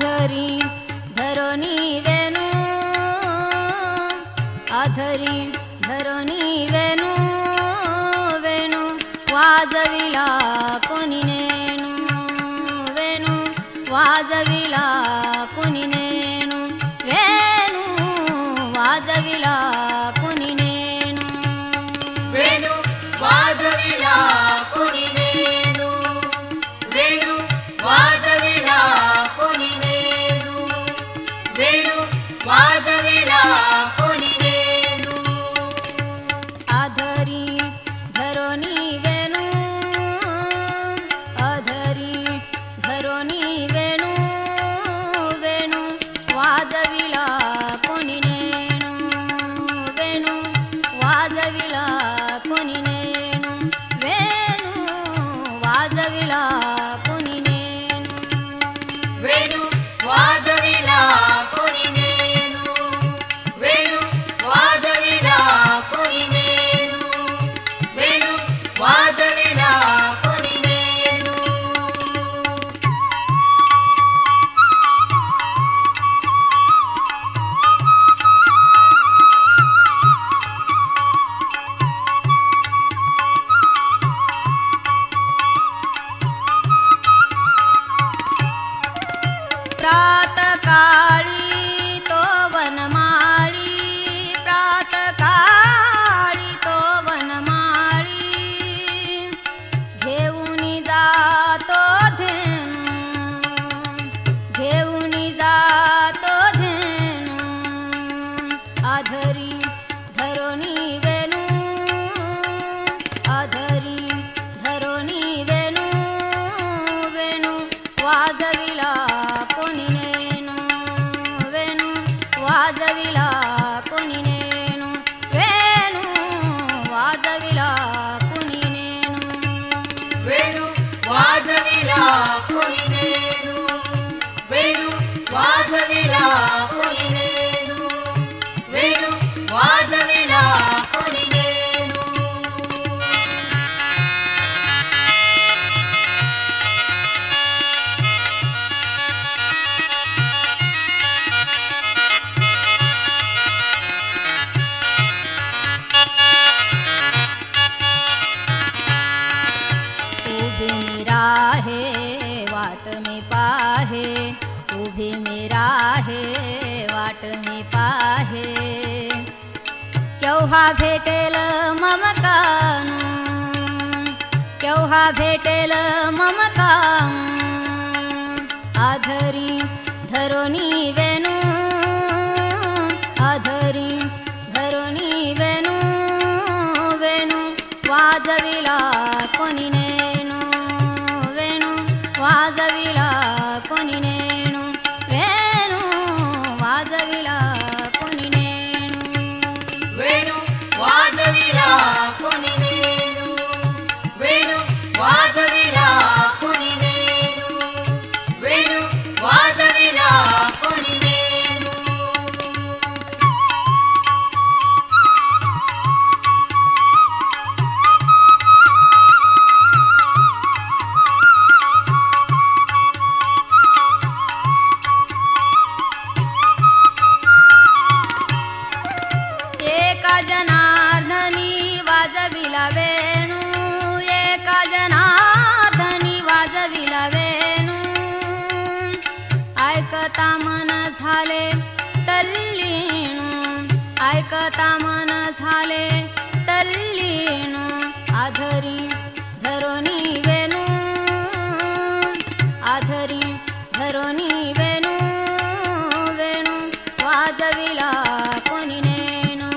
आधरी धरोनी वेणू आधरी धरोनी वेणू वेणू वाजविला कोणी नेणू वेणू वाजविला कोणी नेणू वेणू वाजविला कोणी नेणू वेणू वाजविला कोणी नेणू वेणू वाजविला कोणी नेणू वेणू वाजविला कोणी नेणू आधरी धरोनी वेणू आधरी धरोनी वेणू वेणू वाजविला कोणी नेणू वेणू वाजविला कोणी नेणू वेणू वाजविला कोणी नेणू वेणू वाजविला कोणी नेणू वेणू वाजविला कोणी नेणू वेणू वाजविला कोणी नेणू प्रातकाळी तो वनमाळी प्रातकाळी तो वनमाळी घेऊनी जातो धेनू घेऊनी जातो धेनू आधरी धरोनी वेणू आधरी धरोनी वेणू वेणू वाजविला कोणी नेणू वेणू वाजविला कोणी नेणू वेणू वाजविला कोणी नेणू वेणू वाजविला कोणी नेणू वेणू वाजविला कोणी नेणू वेणू वाजविला कोणी नेणू उभी मी राहे वाट मी पाहे उभी मी राहे वाट मी पाहे केव्हा भेटेल मम कानू केव्हा भेटेल मम कानू आधरी धरोनी वेणू आधरी धरोनी वेणू वेणू वाजविला कोणी नेणू वेणू वाजविला कोणी नेणू वेणू वाजविला कोणी नेणू वेणू वाजविला कोणी नेणू वेणू वाजविला कोणी नेणू वेणू वाजविला कोणी नेणू एका जनार्दनी वाजविला वेणू एका जनार्दनी वाजविला वेणू ऐकता मन झाले तल्लीणू ऐकता मन झाले तल्लीणू आधरी धरोनी वेणू आधरी धरोनी वेणू वेणू वाजविला कोणी नेणू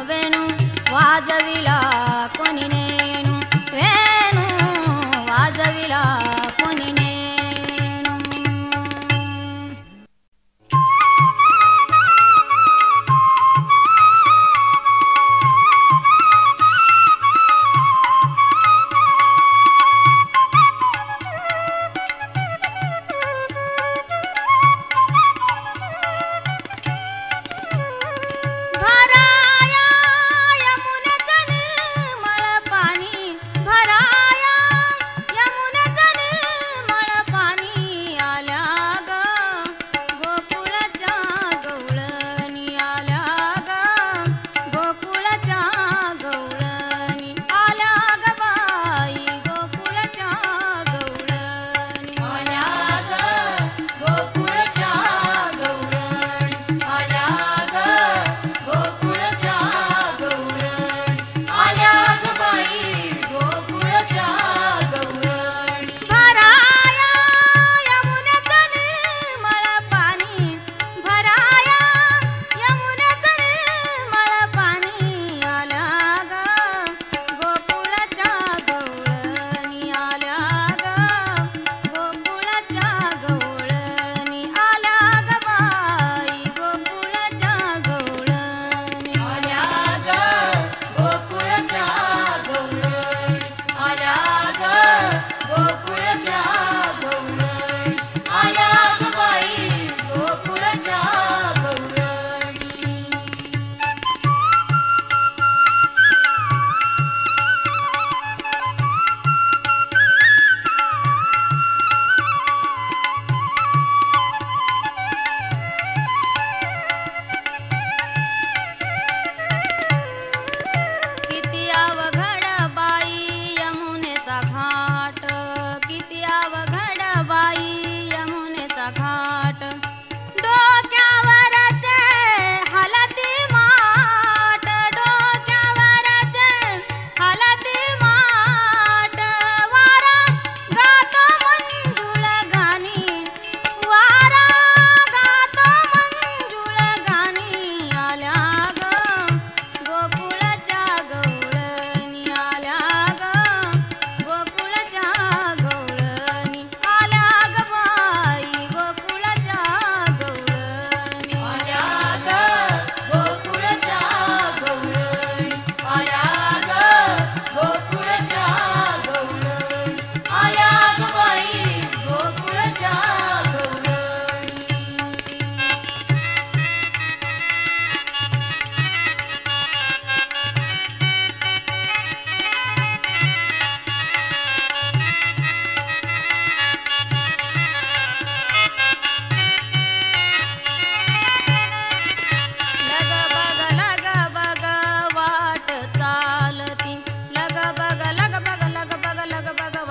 वेणू वाजविला कोणी नेणू वेणू वाजविला कोणी नेणू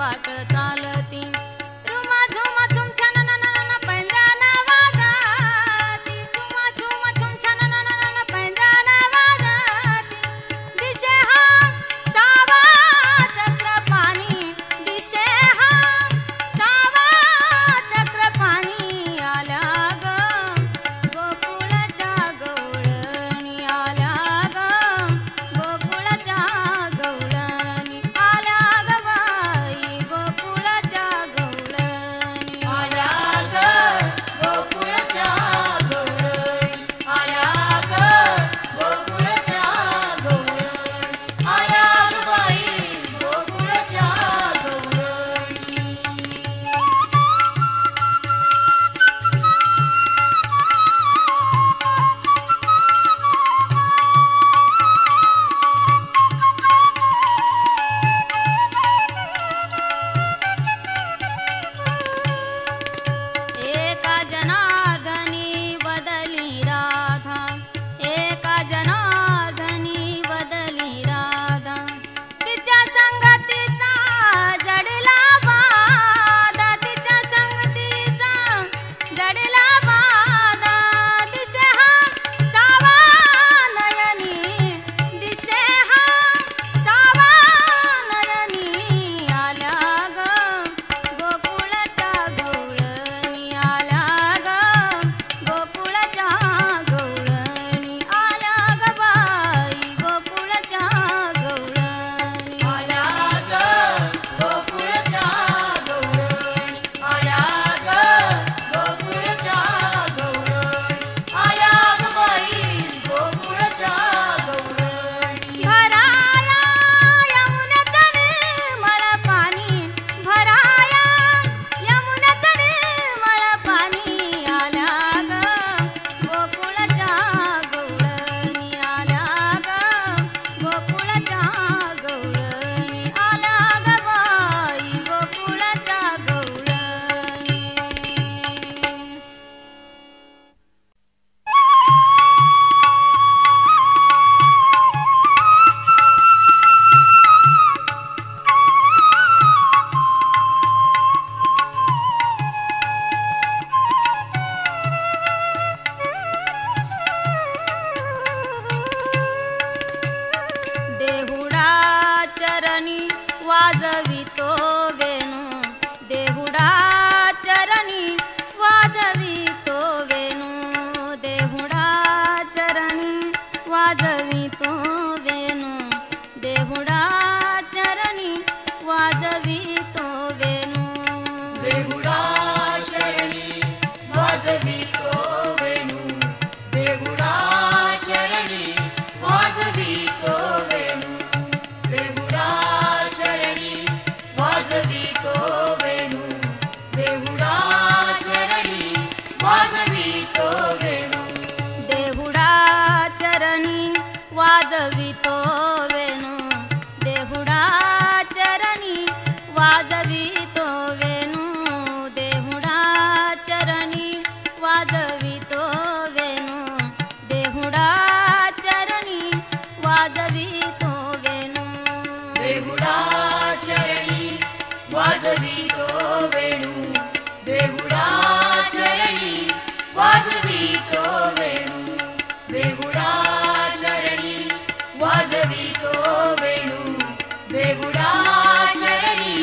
वाट चालती रुमा झुमा झुम छान पैंजान वाजती झुमा झुमा झुम छान पैंजान वाजती दिशे हा सावा चक्र पाणी दिशे हा सावा चक्र पाणी आल्या ग गोकुळाच्या गवळणी आल्या ग गोकुळाच्या गवळणी आल्या ग बाई गोकुळाच्या गवळणी आल्या ग गोकुळाच्या गवळणी आल्या ग गोकुळाच्या गवळणी आल्या ग बाई गोकुळाच्या गवळणी एका जनार्दनी बदली राधा एका जनार्दनी बदली राधा तिच्या संगतीचा जडला बाधा तिच्या संगतीचा जडला बाधा दिसे हा सावा नयनी दिसे हा सावा नयनी आल्या ग गोकुळाच्या गवळणी आल्या ग गोकुळाच्या गवळणी आल्या ग बाई गोकुळाच्या गवळणी आल्या ग गोकुळाच्या गवळणी आल्या ग गोकुळाच्या गवळणी आल्या ग बाई गोकुळाच्या गवळणी भराया यमुनेचं निर्मळ पाणी भराया यमुनेचं निर्मळ पाणी आल्या ग गोकुळाच्या गवळणी आल्या ग गोकुळाच्या गवळणी आल्या ग बाई गोकुळाच्या गवळणी देहुडा चरणी वाजवितो वेणू देहुडा चरणी वाजवितो वेणू देहुडा चरणी वाजवितो वेणू देहुडा चरणी वाजवितो वेणू देहुडा चरणी वाजवितो वेणू देहुडा चरणी वाजवितो वेणू देहुडा चरणी वाजवितो वेणू देहुडा चरणी वाजवितो वेणू देहुडा चरणी वाजवितो वेणू देहुडा चरणी वाजवितो वेणू देहुडा चरणी वाजवितो वेणू देहुडा चरणी वाजवितो वेणू देहुडा चरणी वाजवितो वेणू देहुडा चरणी वाजवितो वेणू देहुडा चरणी वाजवितो वेणू देहुडा चरणी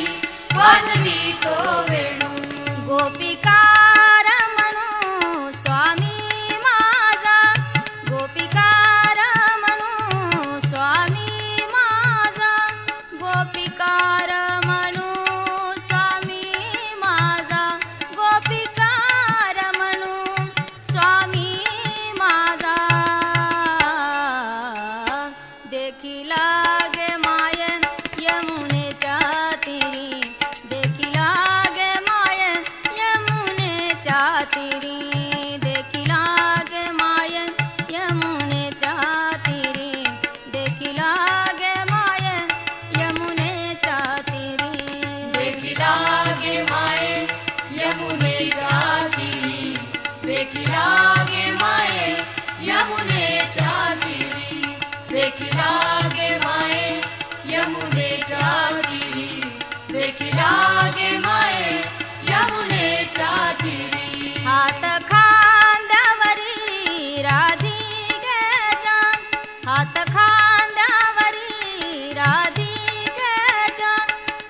वाजवितो वेणू गोपिकार म्हणू स्वामी माझा गोपिकार म्हणू स्वामी माझा गोपिकार म्हणू स्वामी माझा गोपिकार म्हणू स्वामी माझा देखिला गे माय यमुनेच्या तीरी देखिला गे माय यमुनेच्या तीरी देखिला गे माय यमुनेच्या तीरी देखिला गे माय यमुनेच्या तीरी देखिला गे माये यमुनेच्या तीरी देखिला गे माये यमुनेच्या तीरी देखिला गे माये यमुनेच्या तीरी देखिला लागे माये यमुनेच्या तीरी हात खांद्यावरी राधिकेच्या हात खांद्यावरी राधिकेच्या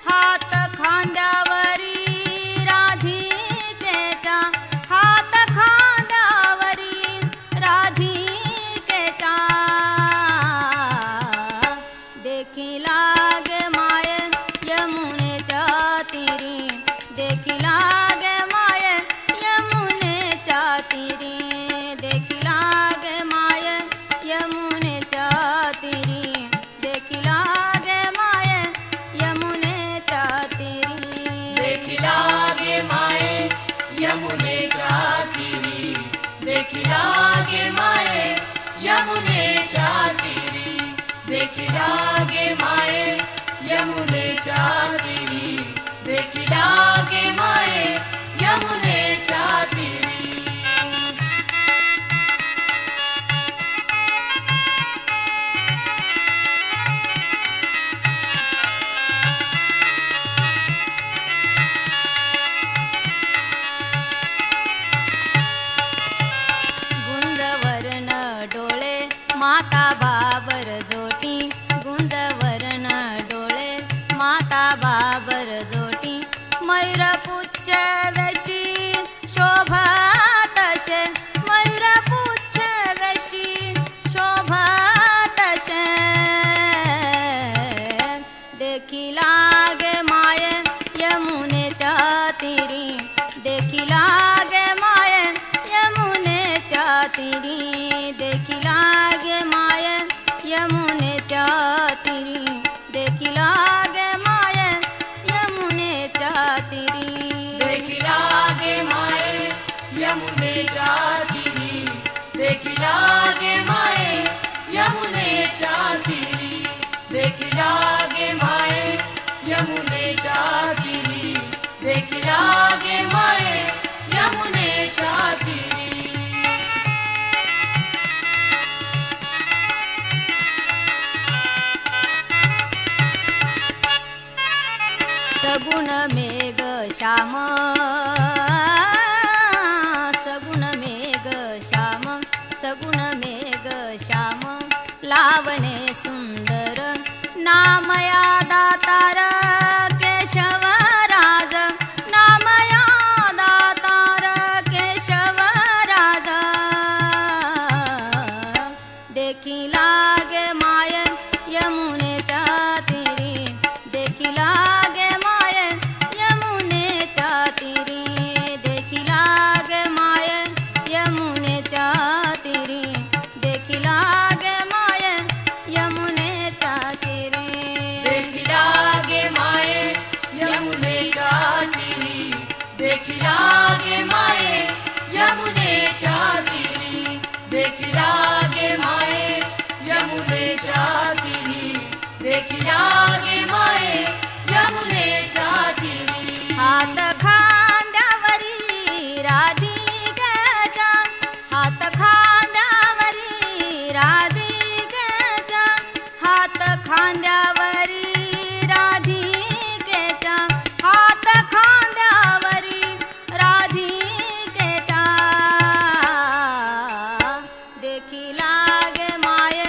हात खांद्यावरी राधिकेच्या हात खांद्यावरी राधिकेच्या देखी लागे माये यमुनेच्या तीरी देखी लागे माये यमुनेच्या तीरी देखी लागे माये यमुनेच्या तीरी देखी लागे माये यमुनेच्या तीरी देखी लागे माये यमुनेच्या तीरी देखी लागे माये यमुनेच्या तीरी देखी लागे माये यमुनेच्या तीरी देखी लागे माये यमुनेच्या तीरी गुंजवर्ण डोळे माता बाबर जोटी गुंजवर्ण डोळे माता बाबर जोटी मयूरपुच्छ वेष्टी शोभा तसे मयूरपुच्छ वेष्टी शोभा तसे देखी लागे माये यमुनेच्या तीरी देखी लागे माये यमुनेच्या तीरी देखी लागे माये यमुनेच्या तीरी देखी लागे माये यमुनेच्या तीरी देखी लागे माये यमुनेच्या तीरी देखी लागे माये यमुनेच्या तीरी देखी लागे माये यमुनेच्या तीरी देखी लागे माये यमुनेच्या तीरी सगुण मेघ श्याम सगुण मेघ श्याम सगुण मेघ श्याम लावणे सुंदर नामया दातार केशव राज नामया दातार केशव राज देखी लागे माये यमुनेच्या तीरी देखी लागे माये यमुनेच्या तीरी देखी लागे माये यमुनेच्या तीरी देखी लागे माये यमुनेच्या तीरी देखी लागे माये यमुनेच्या तीरी देखी लागे माये यमुनेच्या तीरी देखी लागे माये यमुनेच्या तीरी देखी लागे माये यमुनेच्या तीरी हात खांद्यावरी राधिकेच्या हात खांद्यावरी राधिकेच्या हात खांद्यावरी राधिकेच्या हात खांद्यावरी राधिकेच्या देखी लागे माये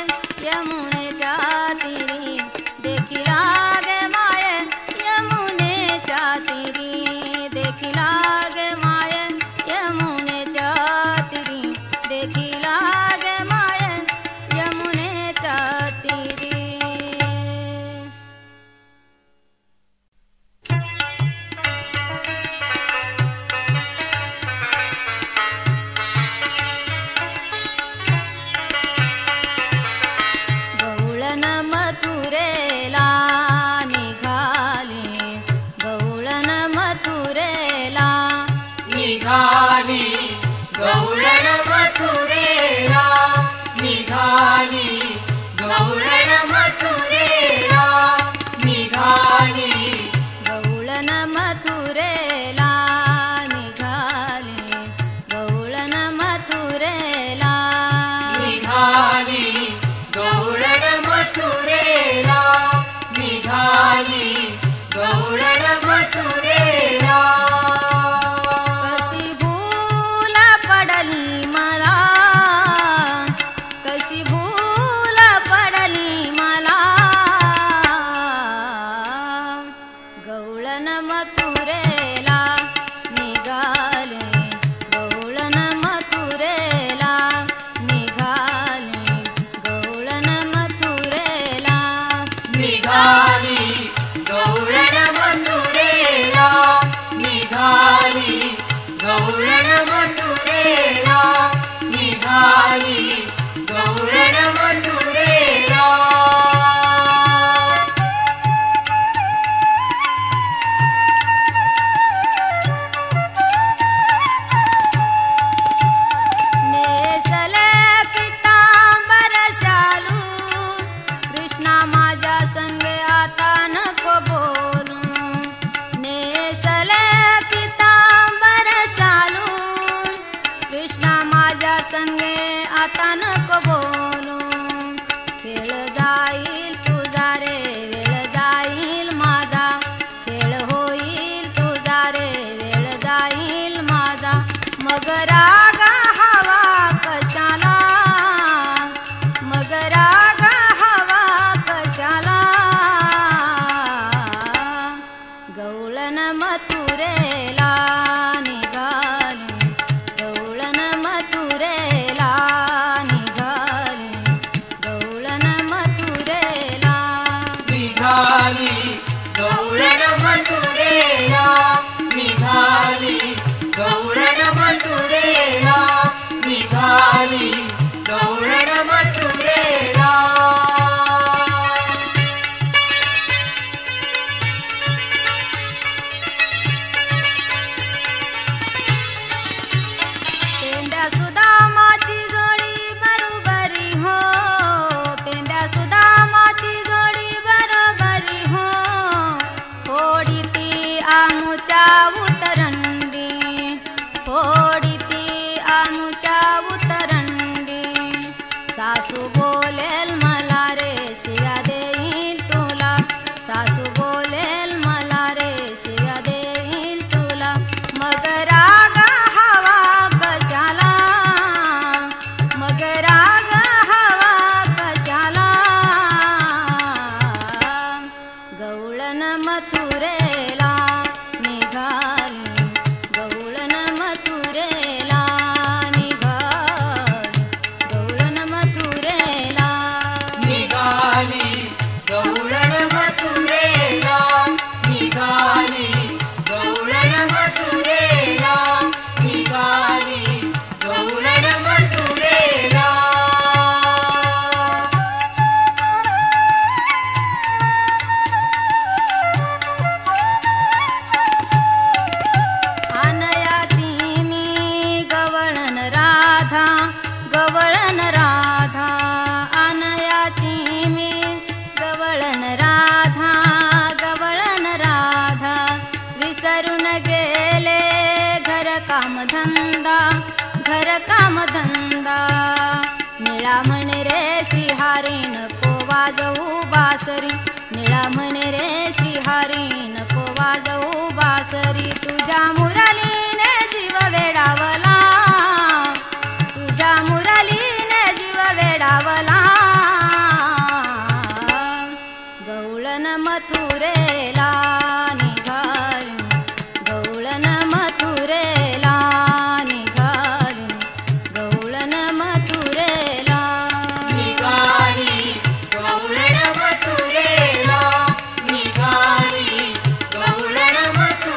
यमुनेच्या तीरी देखी लागे माये यमुनेच्या तीरी देखी लागे माये यमुनेच्या तीरी देखी लागे माये यमुनेच्या तीरी गवळण मथुरेला निघाली गवळण मथुरेला निघाली गवळण मथुरेला निघाली गवळण मथुरेला निघाली गवळण मथुरेला निघाली गवळण मथुरेला निघाली गवळण मथुरेला निघाली गवळण मथुरेला गवळण मथुरेला निघाले, गवळण मथुरेला निघाले, गवळण मथुरेला निघाली गवळण मथुरेला, निघाली गवळण मथुरेला, निघाली गवळण मथुरेला. नेसले पितांबर शालू, कृष्णा माझ्या संगे आता नको बोलू. नेसले पितांबर शालू, कृष्णा माझ्या संगे आता नको बोलू. खेळ जाईल तुझा रे वेळ जाईल माझा, खेळ होईल तुझा रे वेळ जाईल माझा. मग राग हवा कशाला, मग राग हवा कशाला. गवळण मथुरेला निघाली, गवळण मथुरेला निघाली, गवळण मथुरेला निघाली गवळण मथुरेला, निघाली गवळण मथुरेला, निघाली गवळण मथुरेला. पेंड्या सुदामाची जोडी बरोबरी हो, पेंड्या सुदामाची जोडी बरोबरी हो. थोडी ती आमुच्या उतरंडी, थोडी ती आमुच्या उतरंडी. सासू बोलेल मला रे शिव्या देईल तुला, सासू बोलेल मला रे शिव्या देईल तुला. मग राग हवा कशाला, मग राग हवा कशाला. गवळण मथुरेला निघाली, गवळण मथुरेला निघाली, गवळण मथुरेला निघाली गवळण मथुरेला, निघाली गवळण मथुरेला, निघाली गवळण मथुरेला. आनयाची मी गवळण राधा, गवळण राधा. आनयाची मी गवळण राधा, गवळण राधा. विसरून गेले घर काम धंदा, घर काम धंदा. निळा म्हणे रे श्रीहारी नको वाजवू बासरी, निळा म्हणे रे श्रीहारी नको वाजवू बासरी. तुझ्या मुरलीने जीव वेडावला, तुझ्या मुरलीने जीव वेडावला. गवळण मथुरेला निघाली, गवळण मथुरेला निघाली, गवळण मथुरेला निघाली गवळण मथुरेला, निघाली गवळण मथुरेला.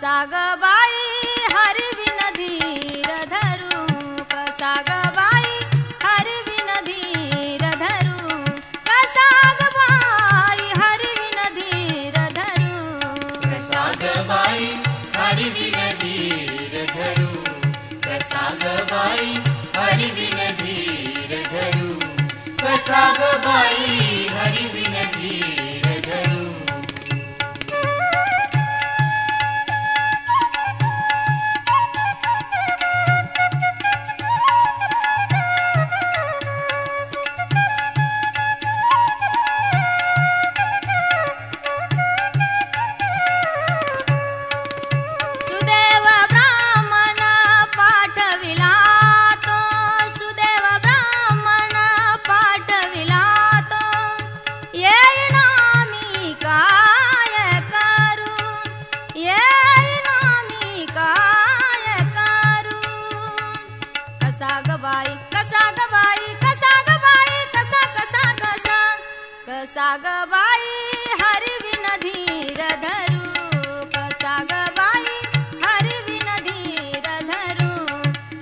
कसा ग बाई हरविन धीर धरू कसा ग बाई हरविन धीर धरू कसा ग बाई हरविन धीर धरू कसा ग बाई हरविन धीर धरू कसा ग बाई हरविन धीर धरू कसा ग बाई हरविन धीर धरू सुदेव ब्राह्मण पाठविला तो सुदेव ब्राह्मण पाठविला तो येईना मी काय करू येईना मी काय करू कसा ग बाई कसा ग बाई कसा ग बाई कसा कसा कसा कसा ग बाई हरविन धीर धरू कसा ग बाई हरविन धीर धरू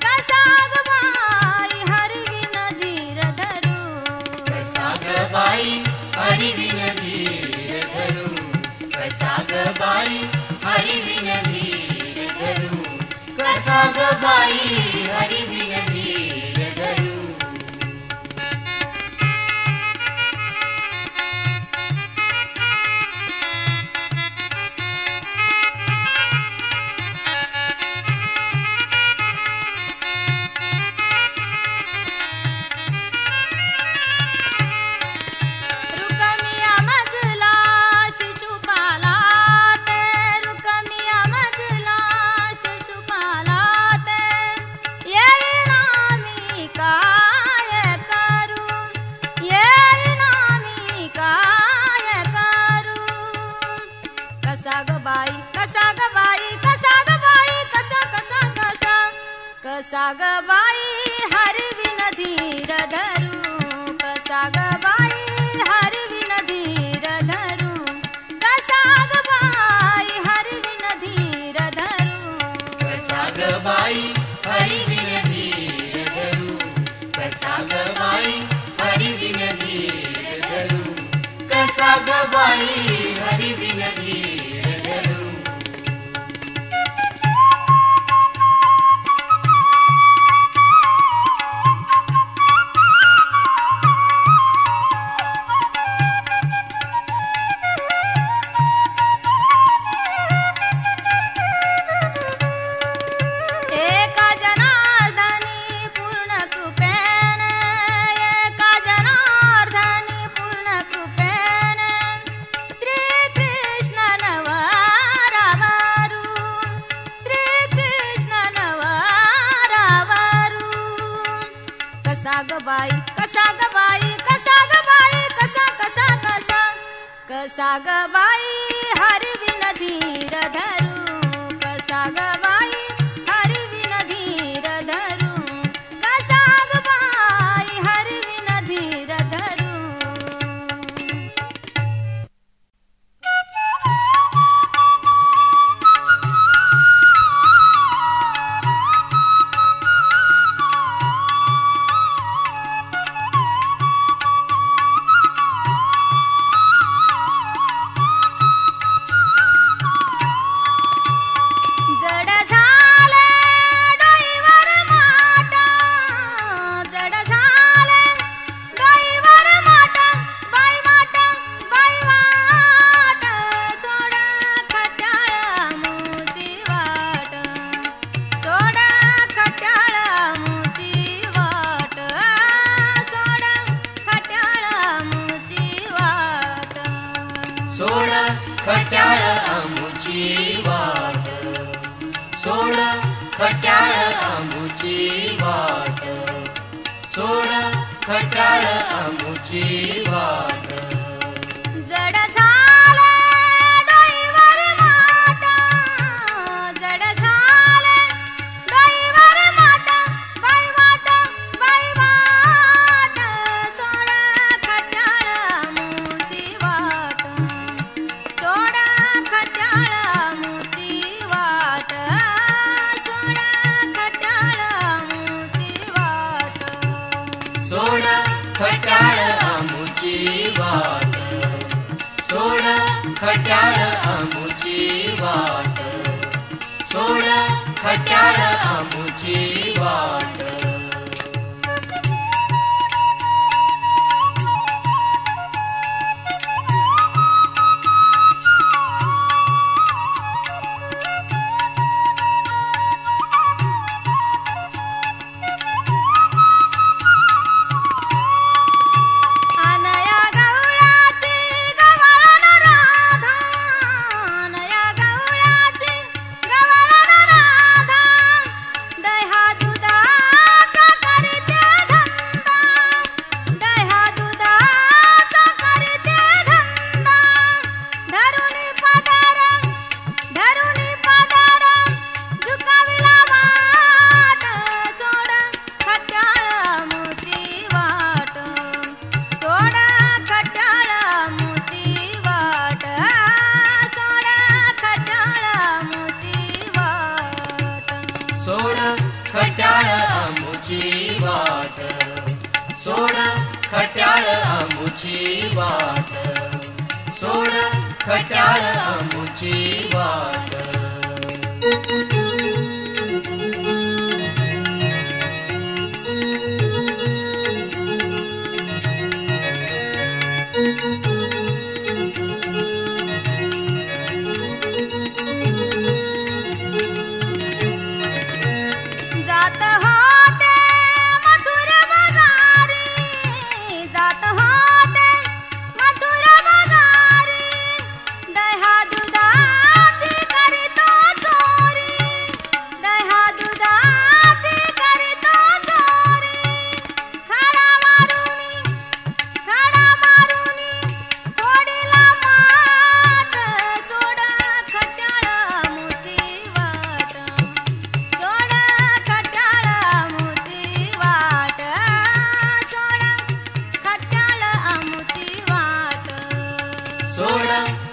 कसा ग बाई हरविन धीर धरू कसा ग बाई हरविन धीर धरू कसा ग बाई हरविन धीर धरू कसा ग बाई हरविन धीर धरू रुकमिया मजला शिशुपाला ते रुकमिया मजला शिशुपाला ते येईना मी काय करू येईना मी काय करू कसा ग बाई कसा ग बाई कसा ग बाई कसा कसा कसा कसा ग बाई हरविन धीर धरू कसा ग बाई हरविन धीर धरू कसा ग बाई हरविन धीर धरू कसा ग बाई हरविन धीर धरू कसा ग बाई हरविन धीर धरू कसा ग बाई हरविन धीर धरू एका जनार्दनी पूर्ण कृपेने एका जनार्दनी पूर्ण कृपेने श्री कृष्ण नवरावरू श्री कृष्ण नवरावरू कसा ग बाई कसा ग बाई कसा ग बाई कसा कसा कसा कसा ग बाई हरविन धीर धरू कसा ग बाई हरविन धीर धरू कसा ग बाई हरविन धीर धरू जड झाले डोईवर माट जड झाले डोईवर माट बाई वाट सोड खट्याळ मुची वाट सोड खट्याळ मुची वाट सोड खट्याळ मुची वाट सोड खट्याळ आमुची वाट सोड खट्याळ आमुची वाट सोड खट्याळ आमुची वाट जड झाले डोईवर माट जड झाले डोईवर माट बाई वाट सोड खट्याळ मुची वाट सोड खट्याळ मुची वाट खट्याळ आमुची वाट, सोड खट्याळ आमुची वाट, सोड खट्याळ आमुची वाट. खट्याळ आमुची वाट, सोड खट्याळ आमुची वाट, सोड खट्याळ आमुची वाट.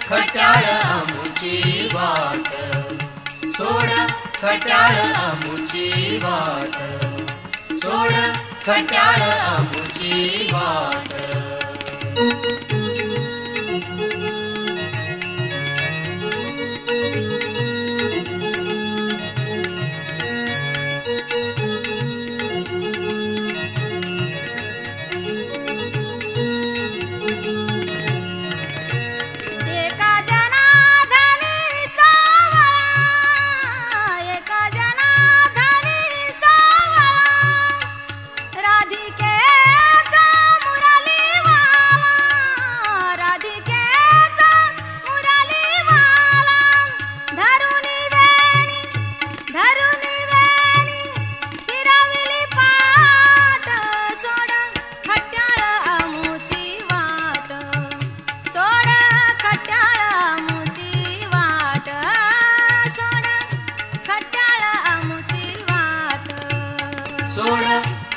खट्याळ आमुची वाट, सोड खट्याळ आमुची वाट, सोड खट्याळ आमुची वाट.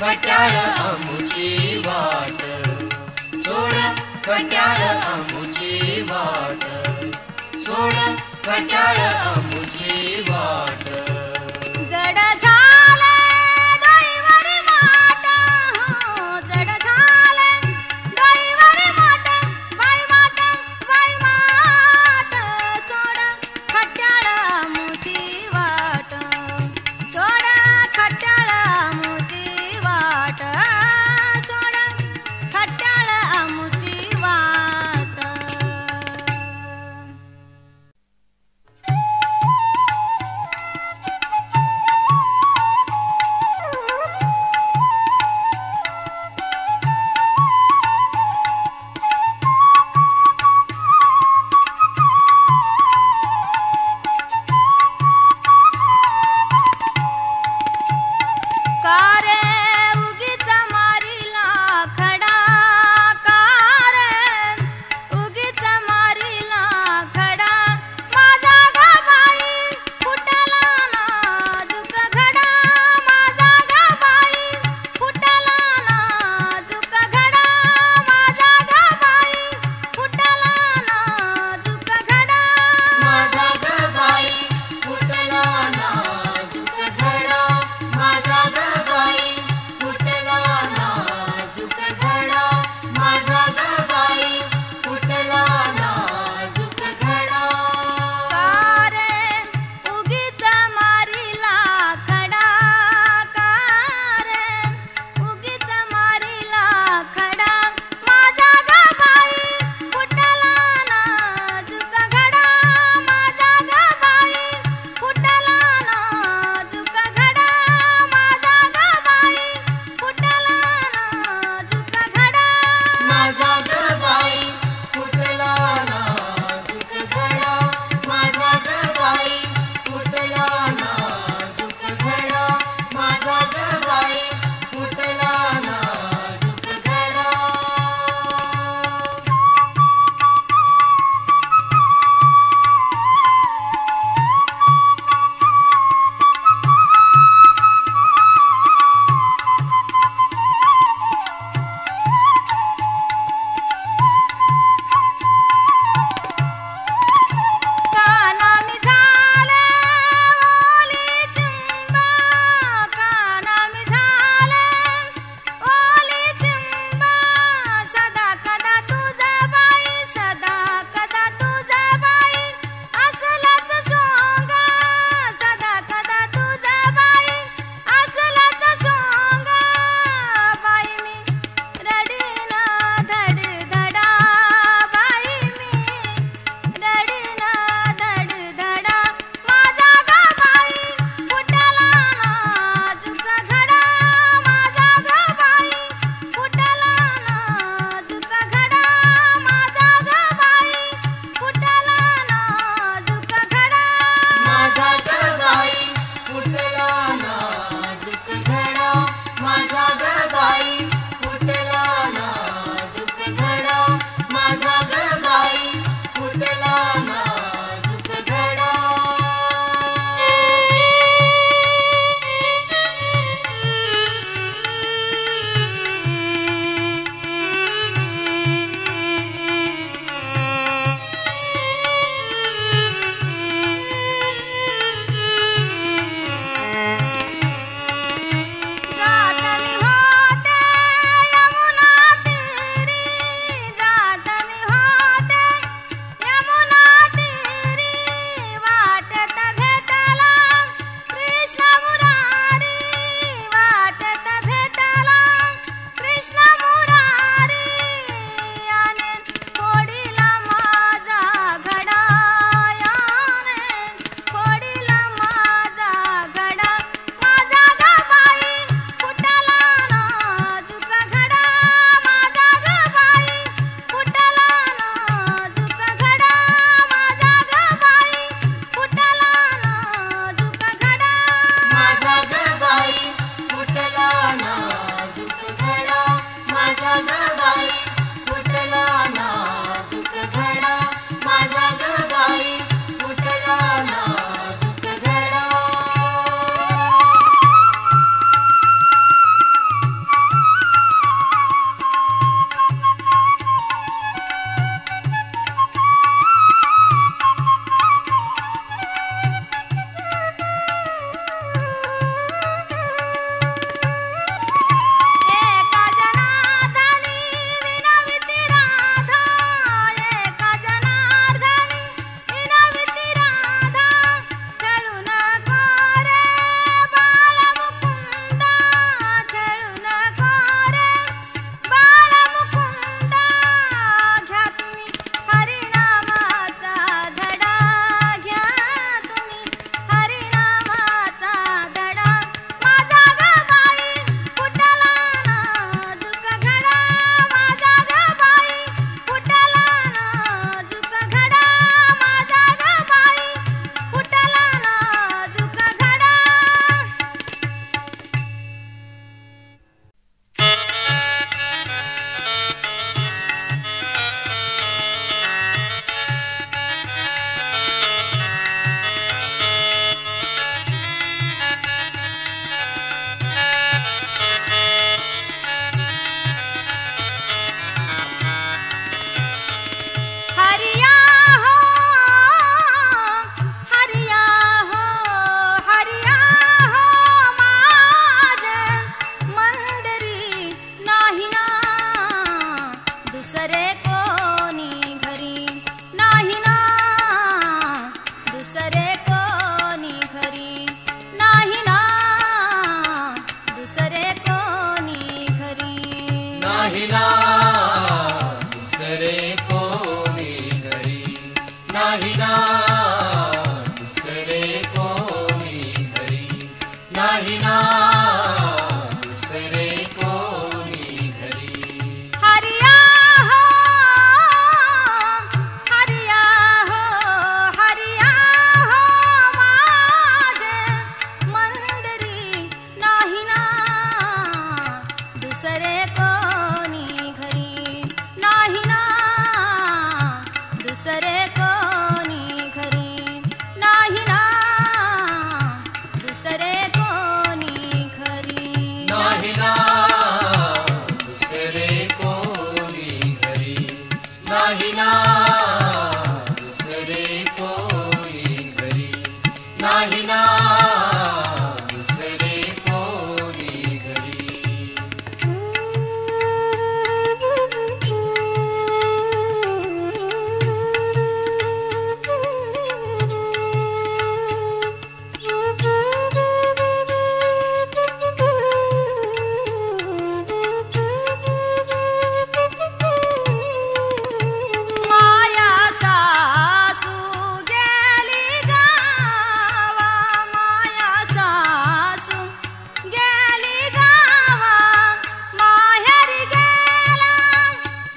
खट्याळ आमुची वाट, सोड खट्याळ आमुची वाट, सोड खट्याळ आमुची वाट. जड झाले डोईवरी माट, जड झाले डोईवरी माट, बाई माट, बाई माट, सोड खट्याळ आमुची वाट, सोड खट्याळ आमुची वाट, सोड खट्याळ आमुची वाट. नाही ना दुसरे कोणी घरी, नाही ना दुसरे कोणी घरी, नाही ना दुसरे कोणी घरी. हरिया हो हरिया हो हरिया हो माझे मंदिरी, नाही ना दुसरे कोणी घरी, नाही ना दुसरे कोणी घरी, नाही ना दुसरे कोणी घरी. नाही ना दुसरे कोणी घरी, नाही ना दुसरे कोणी घरी, नाही ना दुसरे कोणी घरी. माया सासू गेली गावा, माया सासू गेली गावा, माहेरी गेला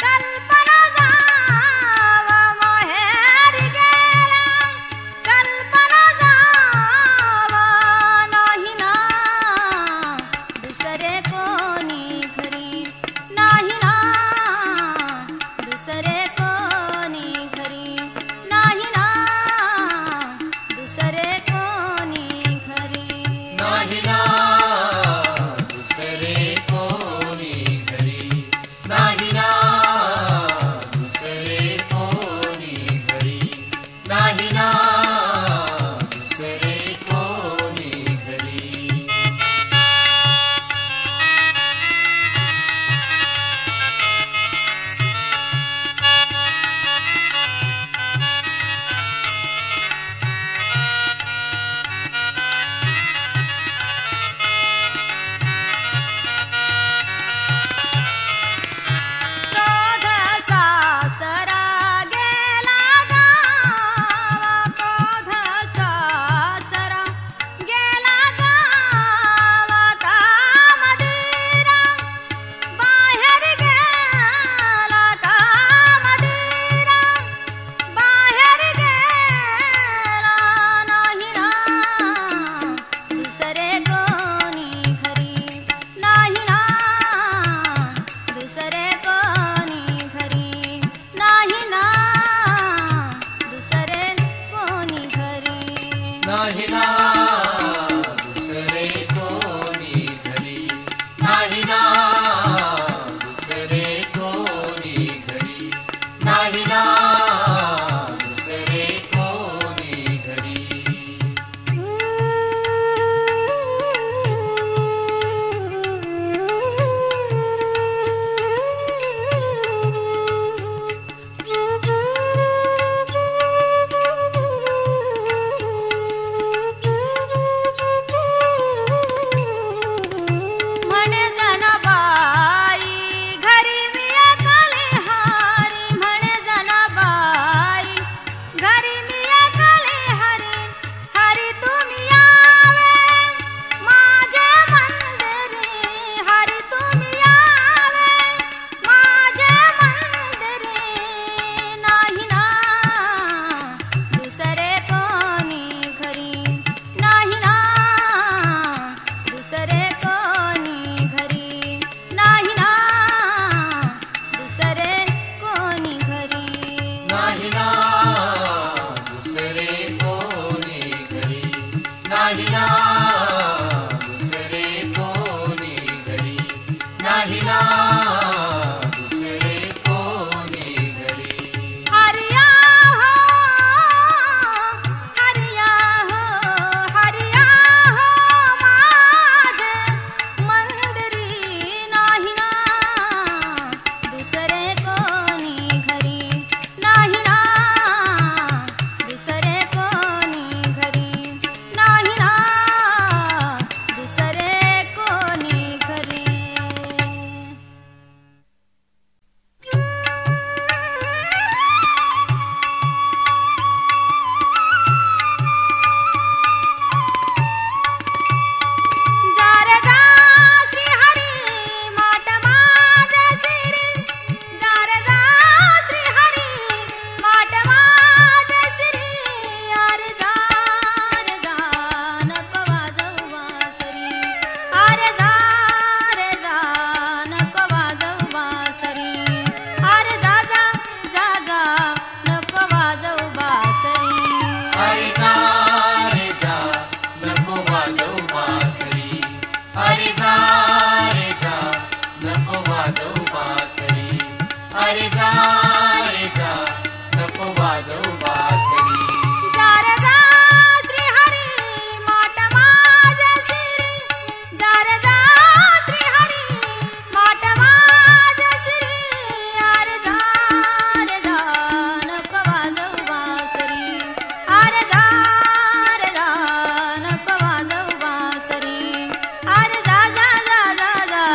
कल्पना जावा, माहेरी गेला कल्पना जावा, नाही ना दुसरे कोणी घरी, नाही ना दुसरे कोणी घरी, नाही ना दुसरे कोणी घरी. नाही ना दुसरे कोणी घरी, नाही ना दुसरे कोणी घरी, नाही ना दुसरे कोणी घरी. क्रोध सासरा गेला गावा, क्रोध सासरा गेला गावा, कामधीरा बाहेर गेला, कामधीरा बाहेर गेला, नाही ना दुसरे कोणी घरी, नाही ना दुसरे कोणी घरी, नाही ना दुसरे कोणी घरी. नाही ना दुसरे कोणी घरी, नाही ना दुसरे कोणी घरी, नाही ना दुसरे कोणी घरी. म्हणे जनाबाई घरी मी एकली हारी, म्हणे जनाबाई घरी मी एकली हरी, हरी तुम्ही यावे माझे मंदिरी, हरी तुम्ही यावे माझे मंदिरी, नाही ना दुसरे कोणी घरी, नाही ना दुसरे कोणी घरी, नाही ना दुसरे कोणी घरी. नाही ना दुसरे कोणी घरी, नाही ना दुसरे कोणी घरी, नाही ना दुसरे कोणी घरी. हरिया हो हरिया हो हरिया हो माझे मंदिरी, नाही ना दुसरे कोणी घरी, नाही ना दुसरे कोणी घरी, नाही ना दुसरे कोणी घरी. नको वाजवू बासरी. अरे जा रे जा, नको वाजवू बासरी. जा रे जा श्री हरी माट माझ्या शिरी. जा रे जा श्री हरी माट माझ्या शिरी. अरे जा रे जा, नको वाजवू बासरी. अरे जा रे जा, नको वाजवू बासरी. अरे जा जा जा जा जा,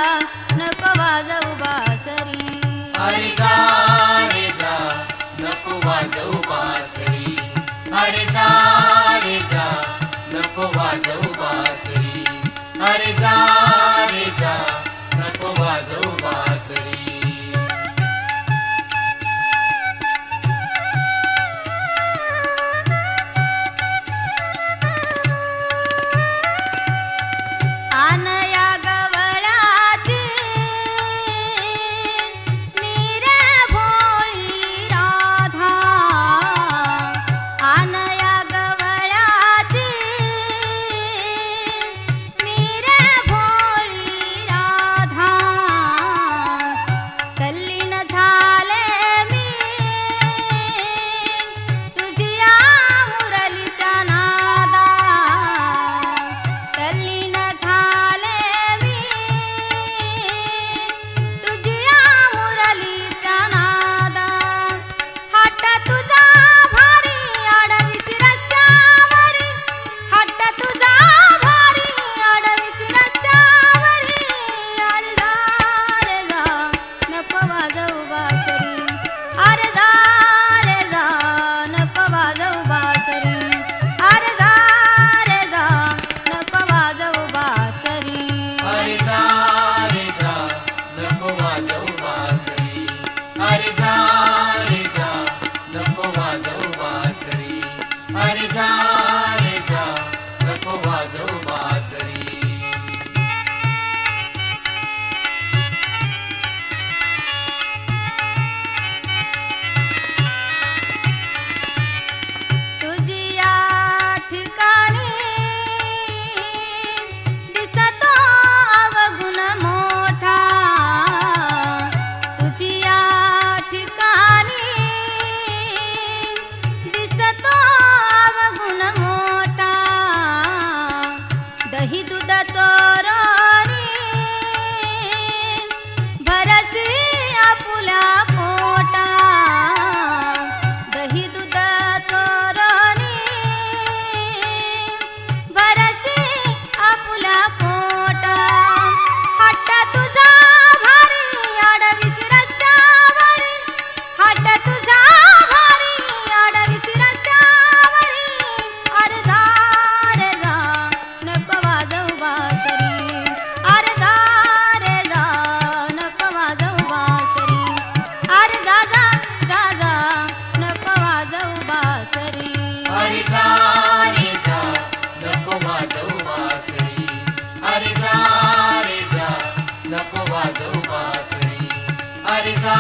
नको वाजवू बासरी. अरे जा रे जा, नको वाजवू बासरी. अरे जा रे जा, नको वाजवू बासरी. अरे जा रे जा, नको वाजवू बासरी. आनया गवळाची नीर भोळी राधा. आनया गवळाची नीर भोळी राधा. तल्लीन झाले मी तुझिया मुरलीच्या नादा. तल्लीन झाले मी तुझिया मुरलीच्या नादा. हट्ट तुझा भारी अडवीस रस्त्यावरी. हट्ट तुझा भारी अडवीस रस्त्यावरी. अरे जा रे जा, नको वाजवू बासरी. अरे जा रे जा, नको वाजवू बासरी. अरे जा रे जा, नको वाजवू बासरी. अरे जा रे जा, नको वाजवू बासरी. अरे जा रे जा, नको वाजवू बासरी. अरे जा रे जा, नको वाजवू बासरी. तुझिया ठिकाणी दिसतो अवगुण मोठा. तुझिया ठिकाणी दिसतो अवगुण मोठा. दही दूध चोरणी भरसी आपुल्या पोटा. दही दूध चोरणी भरसी आपुल्या पोटा. हट्ट तुझा भारी अडवीस रस्त्यावरी. हट्ट तुझा भारी अडवीस रस्त्यावरी. अरे जा रे जा, नको वाजवू बासरी. अरे जा रे जा, नको वाजवू बासरी. अरे जा जा जा जा, नको वाजवू बासरी. अरे जा रे जा, नको वाजवू बासरी. अरे जा रे जा, नको वाजवू बासरी. अरे जा